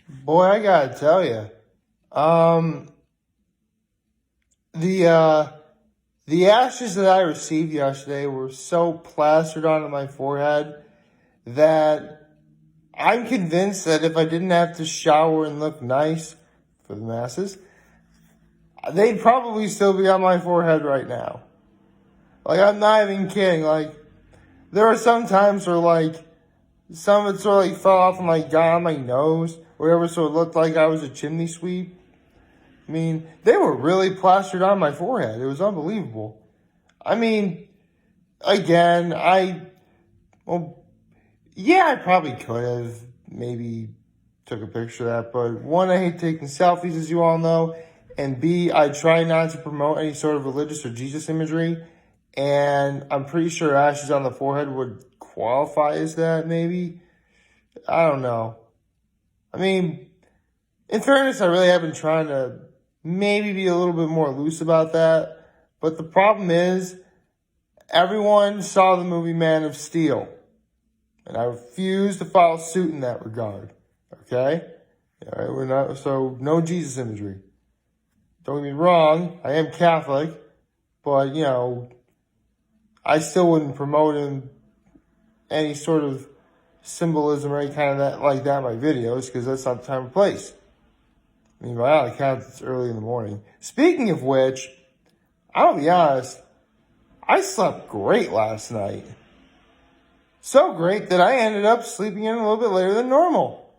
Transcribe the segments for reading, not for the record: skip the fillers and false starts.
Boy, I gotta tell you, um, the uh, the ashes that I received yesterday were so plastered onto my forehead that I'm convinced that if I didn't have to shower and look nice for the masses, they'd probably still be on my forehead right now. Like, I'm not even kidding. Like, there are some times where, like, some of it sort of like fell off and like got on my nose, whatever, so it looked like I was a chimney sweep. I mean, they were really plastered on my forehead. It was unbelievable. I mean, again, well, yeah, I probably could have maybe took a picture of that, but one, I hate taking selfies, as you all know, and B, I try not to promote any sort of religious or Jesus imagery, and I'm pretty sure ashes on the forehead would qualify as that, maybe. I don't know. I mean, in fairness, I really have been trying to maybe be a little bit more loose about that, but the problem is, everyone saw the movie Man of Steel, and I refuse to follow suit in that regard. Okay? All right, we're not, so no Jesus imagery. Don't get me wrong, I am Catholic, but, I still wouldn't promote any sort of symbolism or any kind of that like that in my videos, because that's not the time or place. I mean, by all accounts, it's early in the morning. Speaking of which, I'll be honest, I slept great last night. So great that I ended up sleeping in a little bit later than normal.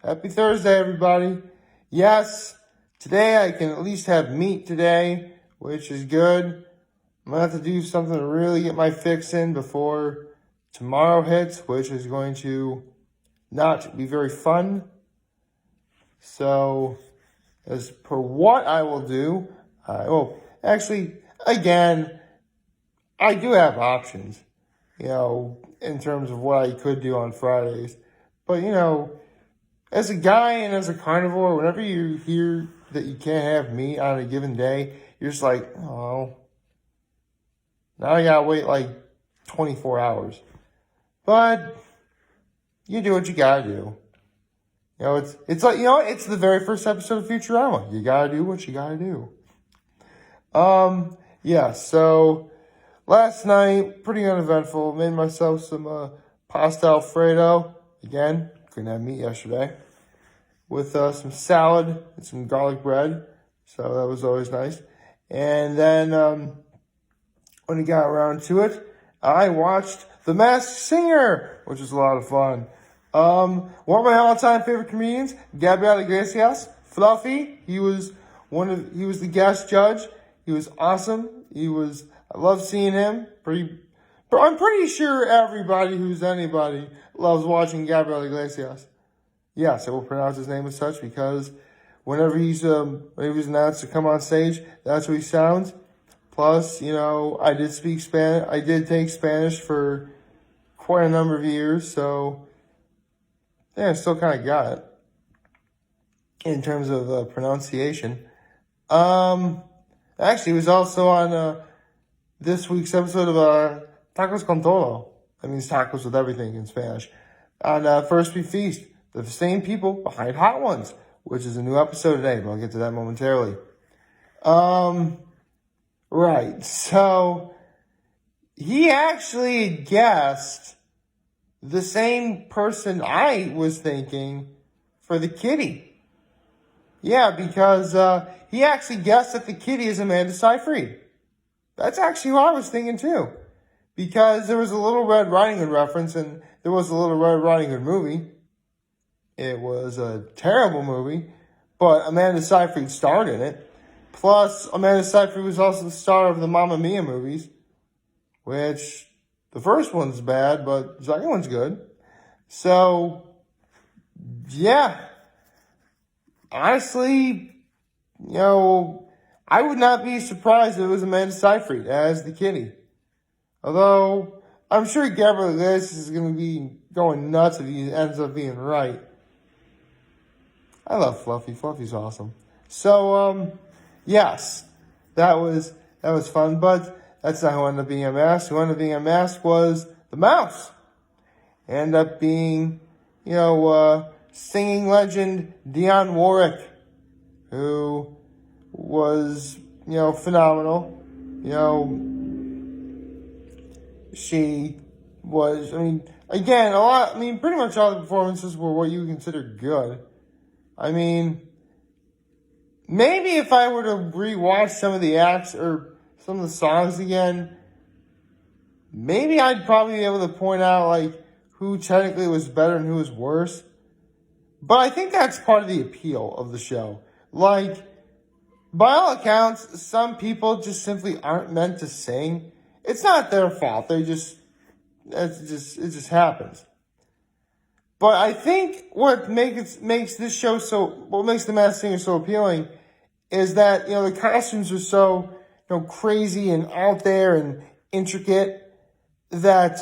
Happy Thursday, everybody. Yes, today I can at least have meat today, which is good. I'm going to have to do something to really get my fix in before tomorrow hits, which is going to not be very fun. So, as per what I will do, actually, again, I do have options, in terms of what I could do on Fridays. But, as a guy and as a carnivore, whenever you hear that you can't have meat on a given day, you're just like, oh, now I gotta wait like 24 hours. But you do what you gotta do. It's like, it's the very first episode of Futurama. You gotta do what you gotta do. Yeah, so last night, pretty uneventful. Made myself some pasta Alfredo. Again, couldn't have meat yesterday. With some salad and some garlic bread. So that was always nice. And then when we got around to it, I watched The Masked Singer, which was a lot of fun. One of my all-time favorite comedians, Gabriel Iglesias, Fluffy. He was the guest judge. He was awesome. I love seeing him. I'm pretty sure everybody who's anybody loves watching Gabriel Iglesias. Yes, I will pronounce his name as such because whenever he was announced to come on stage, that's what he sounds. Plus, I did speak Spanish. I did take Spanish for quite a number of years, so yeah, I still kind of got it in terms of pronunciation. Actually, he was also on this week's episode of Tacos con Todo. That means tacos with everything in Spanish. On First We Feast, the same people behind Hot Ones, which is a new episode today, but I'll get to that momentarily. Right, so he actually guessed the same person I was thinking for the kitty. Yeah, because he actually guessed that the kitty is Amanda Seyfried. That's actually what I was thinking too. Because there was a Little Red Riding Hood reference, and there was a Little Red Riding Hood movie. It was a terrible movie, but Amanda Seyfried starred in it. Plus, Amanda Seyfried was also the star of the Mamma Mia movies, which the first one's bad, but the second one's good. So, yeah. Honestly, I would not be surprised if it was Amanda Seyfried as the kitty. Although, I'm sure Gabriel Iglesias is going to be going nuts if he ends up being right. I love Fluffy. Fluffy's awesome. So, yes, that was fun, but that's not who ended up being unmasked. Who ended up being unmasked was the mouse. Ended up being, singing legend Dionne Warwick, who was, phenomenal. She was, again, pretty much all the performances were what you would consider good. Maybe if I were to rewatch some of the acts or some of the songs again, maybe I'd probably be able to point out, who technically was better and who was worse. But I think that's part of the appeal of the show. By all accounts, some people just simply aren't meant to sing. It's not their fault. It just happens. But I think what makes this show what makes The Masked Singer so appealing is that, the costumes are so, crazy and out there and intricate that,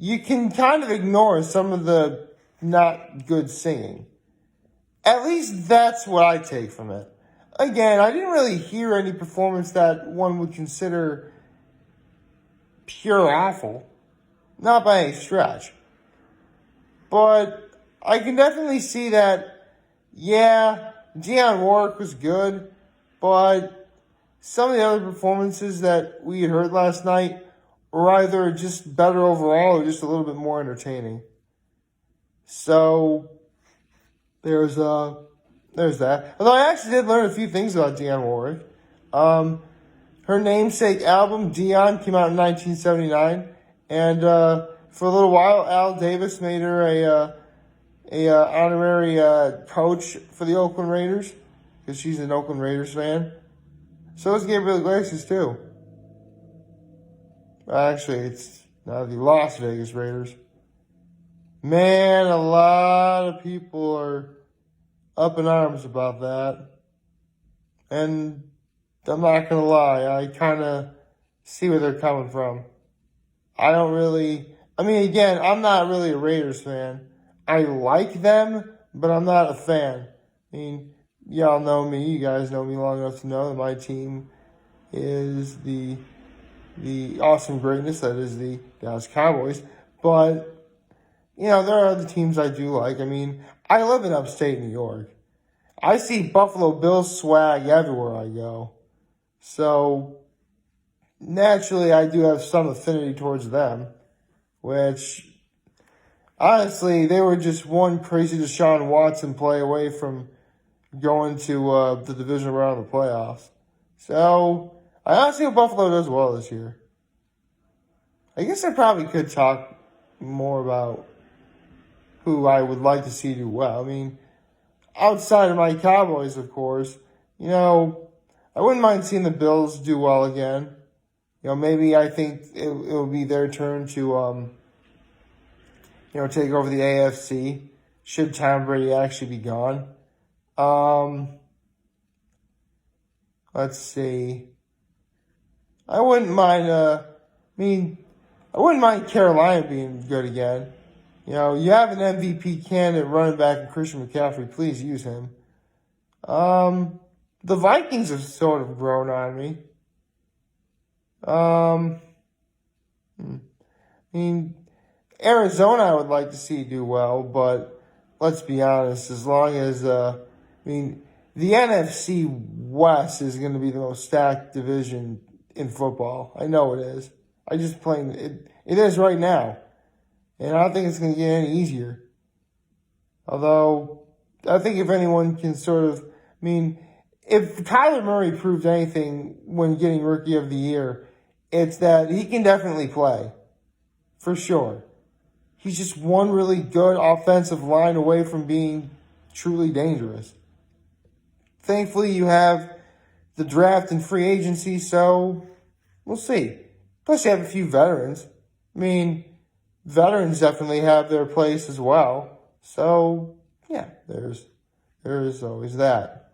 you can kind of ignore some of the not good singing. At least that's what I take from it. Again, I didn't really hear any performance that one would consider pure awful. Not by any stretch. But I can definitely see that, Dionne Warwick was good, but some of the other performances that we had heard last night were either just better overall or just a little bit more entertaining. So, there's that. Although I actually did learn a few things about Dionne Warwick. Her namesake album, Dion, came out in 1979. And for a little while, Al Davis made her a honorary coach for the Oakland Raiders. Because she's an Oakland Raiders fan. So is Gabriel Iglesias, too. Actually, it's now the Las Vegas Raiders. Man, a lot of people are up in arms about that. And I'm not going to lie, I kind of see where they're coming from. I'm not really a Raiders fan. I like them, but I'm not a fan. Y'all know me. You guys know me long enough to know that my team is the awesome greatness that is the Dallas Cowboys. But, there are other teams I do like. I live in upstate New York. I see Buffalo Bills swag everywhere I go. So, naturally, I do have some affinity towards them. Which, honestly, they were just one crazy Deshaun Watson play away from going to the division round of the playoffs. So, I honestly hope Buffalo does well this year. I guess I probably could talk more about who I would like to see do well. Outside of my Cowboys, of course, I wouldn't mind seeing the Bills do well again. Maybe I think it will be their turn to, take over the AFC. Should Tom Brady actually be gone? Let's see. I wouldn't mind, I wouldn't mind Carolina being good again. You have an MVP candidate running back in Christian McCaffrey. Please use him. The Vikings have sort of grown on me. Arizona I would like to see do well, but let's be honest, as long as, the NFC West is going to be the most stacked division in football. I know it is. It is right now. And I don't think it's going to get any easier. Although, I think if anyone can if Kyler Murray proved anything when getting Rookie of the Year, it's that he can definitely play. For sure. He's just one really good offensive line away from being truly dangerous. Thankfully, you have the draft and free agency, so we'll see. Plus, you have a few veterans. Veterans definitely have their place as well. So, there's always that.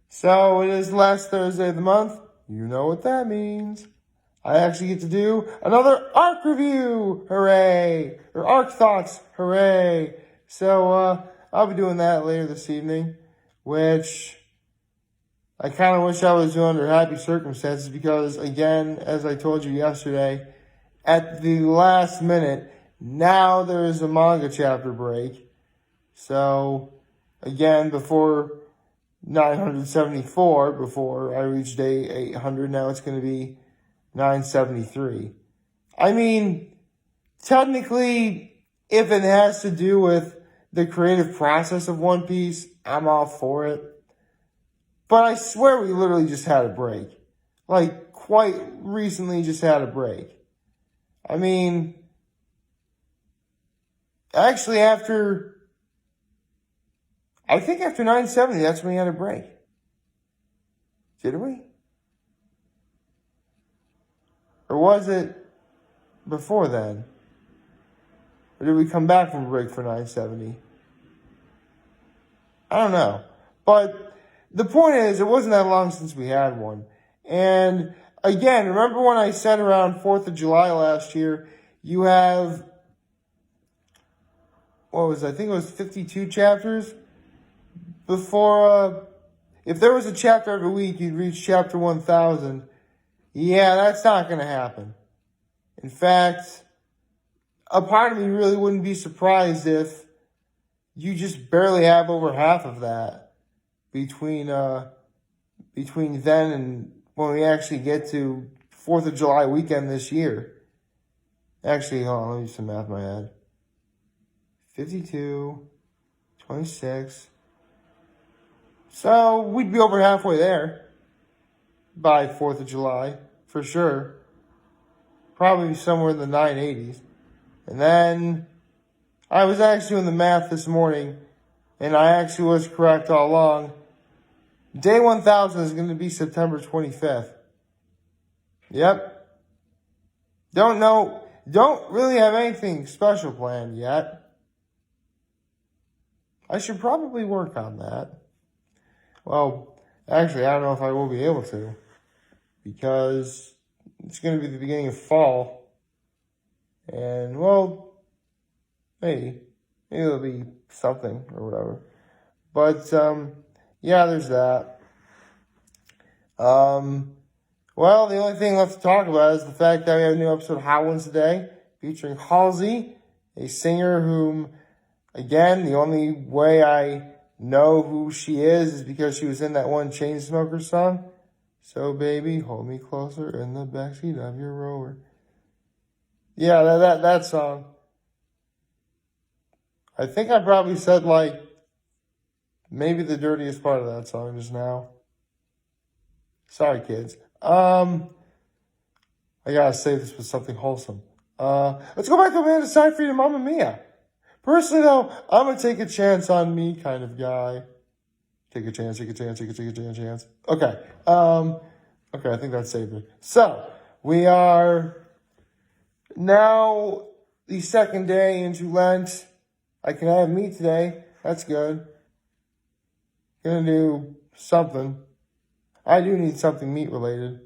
So, it is the last Thursday of the month. You know what that means. I actually get to do another ARC review. Hooray! Or ARC thoughts. Hooray! So, I'll be doing that later this evening, which I kind of wish I was doing under happy circumstances because, again, as I told you yesterday, at the last minute, now there is a manga chapter break. So, again, before 974, before I reach day 800, now it's going to be 973. I mean, technically, if it has to do with the creative process of One Piece, I'm all for it. But I swear we literally just had a break. Like, quite recently just had a break. I mean, actually I think after 970, that's when we had a break. Did we? Or was it before then? Or did we come back from a break for 970? I don't know. But the point is, it wasn't that long since we had one. And again, remember when I said around 4th of July last year, you have, I think it was 52 chapters before, if there was a chapter every week, you'd reach chapter 1000. Yeah, that's not going to happen. In fact, a part of me really wouldn't be surprised if you just barely have over half of that between then and when we actually get to 4th of July weekend this year. Actually, hold on, let me do some math in my head. 52, 26. So we'd be over halfway there by 4th of July, for sure. Probably somewhere in the 980s. And then I was actually doing the math this morning, and I actually was correct all along. Day 1000 is going to be September 25th. Yep. Don't really have anything special planned yet. I should probably work on that. Well, actually, I don't know if I will be able to, because it's going to be the beginning of fall. And, well, maybe it'll be something or whatever. But, yeah, there's that. Well, the only thing left to talk about is the fact that we have a new episode of Hot Ones today, featuring Halsey, a singer whom, again, the only way I know who she is because she was in that one Chainsmokers song. So, baby, hold me closer in the backseat of your Rover. Yeah, that song. I think I probably said, like, maybe the dirtiest part of that song just now. Sorry, kids. I gotta say this with something wholesome. Let's go back to Amanda Seyfried and Mamma Mia. Personally, though, I'm gonna take a chance on me kind of guy. Take a chance. Okay. Okay, I think that saved me. So, we are now the second day into Lent. I can have meat today. That's good. Gonna do something. I do need something meat related.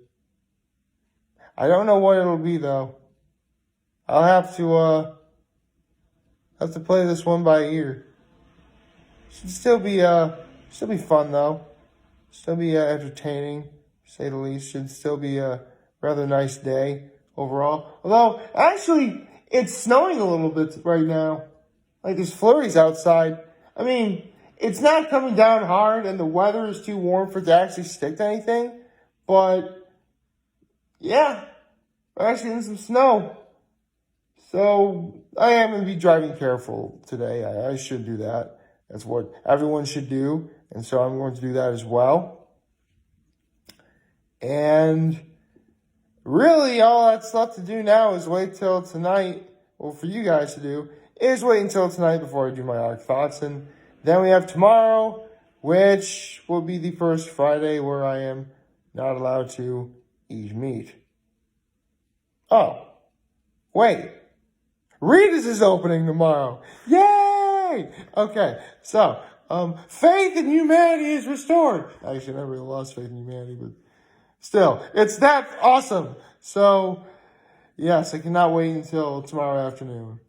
I don't know what it'll be though. I'll have to play this one by ear. Should still be fun though. Still be entertaining, to say the least. Should still be a rather nice day overall. Although actually it's snowing a little bit right now. Like there's flurries outside. I mean, it's not coming down hard and the weather is too warm for it to actually stick to anything. But, yeah, we're actually in some snow. So, I am going to be driving careful today. I should do that. That's what everyone should do. And so I'm going to do that as well. And really, all that's left to do now is wait till tonight. Well, for you guys to do is wait until tonight before I do my Arc Thoughts. And then we have tomorrow, which will be the first Friday where I am not allowed to eat meat. Oh, wait. Rita's is opening tomorrow. Yay! Okay, so, faith in humanity is restored. Actually, I never really lost faith in humanity, but still, it's that awesome. So, yes, I cannot wait until tomorrow afternoon.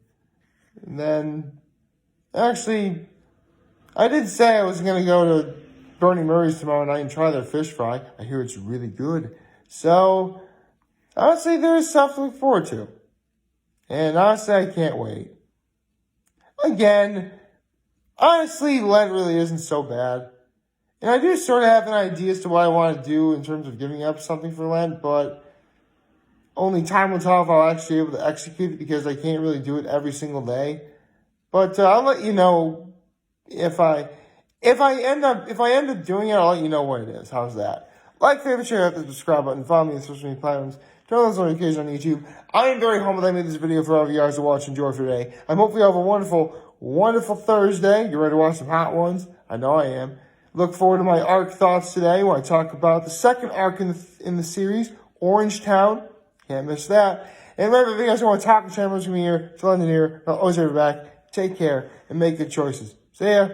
And then, actually, I did say I was going to go to Bernie Murray's tomorrow night and try their fish fry. I hear it's really good. So, honestly, there's stuff to look forward to. And honestly, I can't wait. Again, honestly, Lent really isn't so bad. And I do sort of have an idea as to what I want to do in terms of giving up something for Lent, but only time will tell if I'll actually be able to execute it because I can't really do it every single day. But I'll let you know if I end up doing it. I'll let you know what it is. How's that? Like, favorite, share, hit the subscribe button. Follow me on social media platforms. Turn on those notifications on YouTube. I am very humbled I made this video for all of you guys to watch and enjoy for today. I'm hopefully you have a wonderful, wonderful Thursday. You're ready to watch some hot ones? I know I am. Look forward to my arc thoughts today where I talk about the second arc in the series, Orange Town. Can't miss that. And remember, if you guys want to talk to channels from here, to London here, I'll always have your back. Take care and make good choices. See ya.